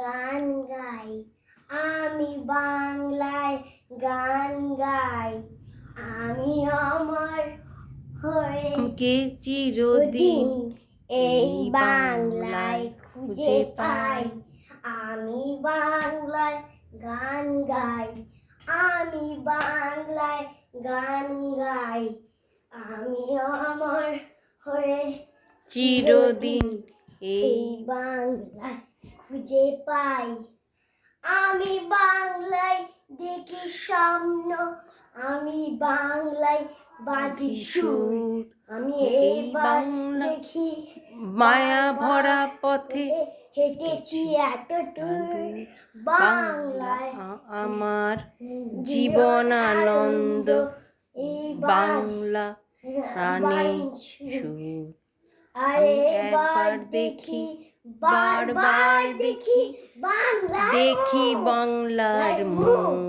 গান গাই, আমি বাংলায় গান গাই, আমি আমার হয়ে কে চিরদিন এই বাংলায় খুঁজে পাই, আমি বাংলায় গান গাই, আমি বাংলায় গান গাই, আমি আমার হয়ে চিরদিন এই বাংলায় খুঁজে পাই, আমি বাংলায় দেখি স্বপ্ন, আমি বাংলায় বাজি সুর, আমি এই বাংলা দেখি মায়া ভরা পথে হেঁটেছি এতদূর, বাংলায় আমার জীবন আনন্দ, বাংলা প্রাণে সুর। আরে একবার দেখি, বারবার দেখি বাংলা, দেখি বাংলার মুখ।